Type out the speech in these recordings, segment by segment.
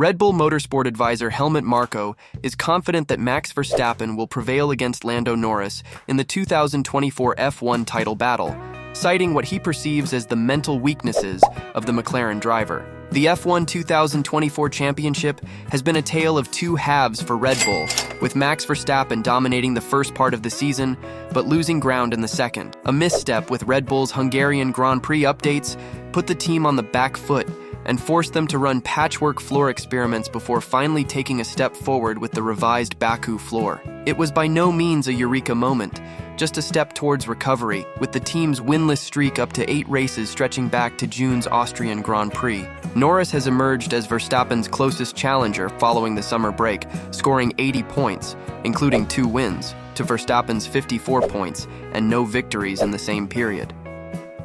Red Bull Motorsport advisor Helmut Marko is confident that Max Verstappen will prevail against Lando Norris in the 2024 F1 title battle, citing what he perceives as the mental weaknesses of the McLaren driver. The F1 2024 championship has been a tale of two halves for Red Bull, with Max Verstappen dominating the first part of the season, but losing ground in the second. A misstep with Red Bull's Hungarian Grand Prix updates put the team on the back foot and forced them to run patchwork floor experiments before finally taking a step forward with the revised Baku floor. It was by no means a eureka moment, just a step towards recovery, with the team's winless streak up to 8 races stretching back to June's Austrian Grand Prix. Norris has emerged as Verstappen's closest challenger following the summer break, scoring 80 points, including 2 wins, to Verstappen's 54 points and no victories in the same period.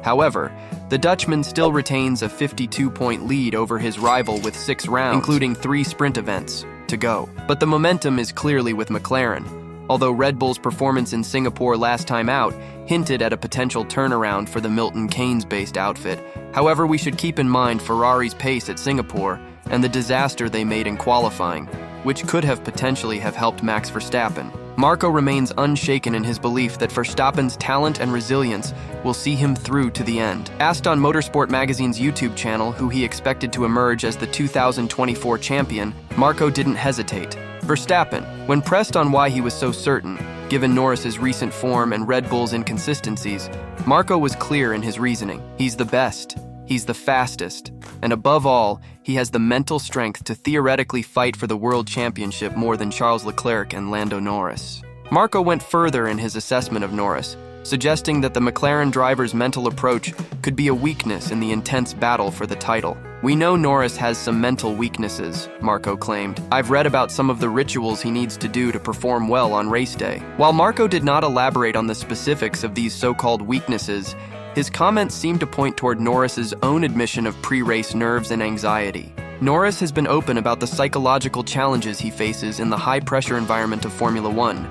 However, the Dutchman still retains a 52-point lead over his rival with 6 rounds, including 3 sprint events, to go. But the momentum is clearly with McLaren, although Red Bull's performance in Singapore last time out hinted at a potential turnaround for the Milton Keynes-based outfit. However, we should keep in mind Ferrari's pace at Singapore and the disaster they made in qualifying, which could have potentially helped Max Verstappen. Marko remains unshaken in his belief that Verstappen's talent and resilience will see him through to the end. Asked on Motorsport Magazine's YouTube channel who he expected to emerge as the 2024 champion, Marko didn't hesitate. Verstappen, when pressed on why he was so certain, given Norris's recent form and Red Bull's inconsistencies, Marko was clear in his reasoning. He's the best, he's the fastest, and above all, he has the mental strength to theoretically fight for the world championship more than Charles Leclerc and Lando Norris. Marko went further in his assessment of Norris, suggesting that the McLaren driver's mental approach could be a weakness in the intense battle for the title. "We know Norris has some mental weaknesses," Marko claimed. "I've read about some of the rituals he needs to do to perform well on race day." While Marko did not elaborate on the specifics of these so-called weaknesses, his comments seemed to point toward Norris's own admission of pre-race nerves and anxiety. Norris has been open about the psychological challenges he faces in the high-pressure environment of Formula One,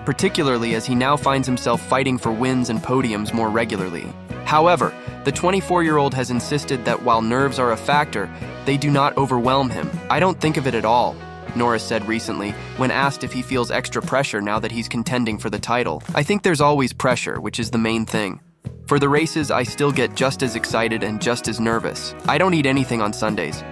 particularly as he now finds himself fighting for wins and podiums more regularly. However, the 24-year-old has insisted that while nerves are a factor, they do not overwhelm him. "I don't think of it at all," Norris said recently when asked if he feels extra pressure now that he's contending for the title. "I think there's always pressure, which is the main thing. For the races, I still get just as excited and just as nervous. I don't eat anything on Sundays.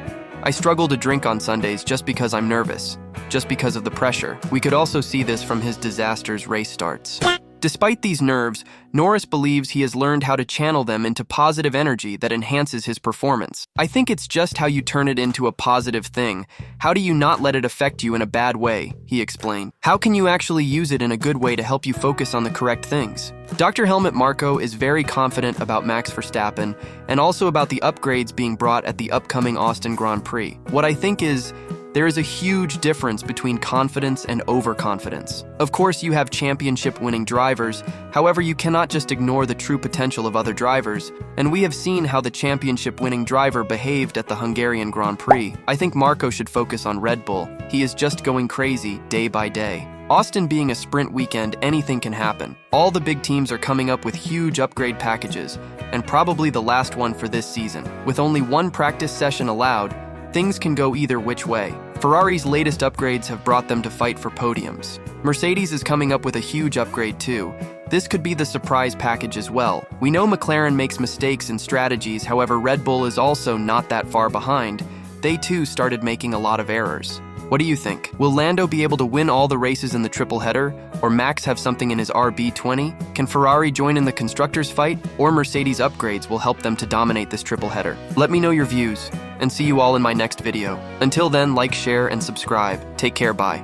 I struggle to drink on Sundays just because I'm nervous, just because of the pressure." We could also see this from his disastrous race starts. Despite these nerves, Norris believes he has learned how to channel them into positive energy that enhances his performance. "I think it's just how you turn it into a positive thing. How do you not let it affect you in a bad way?" he explained. "How can you actually use it in a good way to help you focus on the correct things?" Dr. Helmut Marko is very confident about Max Verstappen and also about the upgrades being brought at the upcoming Austin Grand Prix. "What I think is, there is a huge difference between confidence and overconfidence. Of course, you have championship-winning drivers, however, you cannot just ignore the true potential of other drivers, and we have seen how the championship-winning driver behaved at the Hungarian Grand Prix. I think Marko should focus on Red Bull. He is just going crazy day by day. Austin being a sprint weekend, anything can happen. All the big teams are coming up with huge upgrade packages, and probably the last one for this season. With only 1 practice session allowed, things can go either which way. Ferrari's latest upgrades have brought them to fight for podiums. Mercedes is coming up with a huge upgrade too. This could be the surprise package as well. We know McLaren makes mistakes in strategies, however Red Bull is also not that far behind. They too started making a lot of errors. What do you think? Will Lando be able to win all the races in the triple header? Or Max have something in his RB20? Can Ferrari join in the constructors' fight? Or Mercedes upgrades will help them to dominate this triple header? Let me know your views, and see you all in my next video. Until then, like, share, and subscribe. Take care, bye.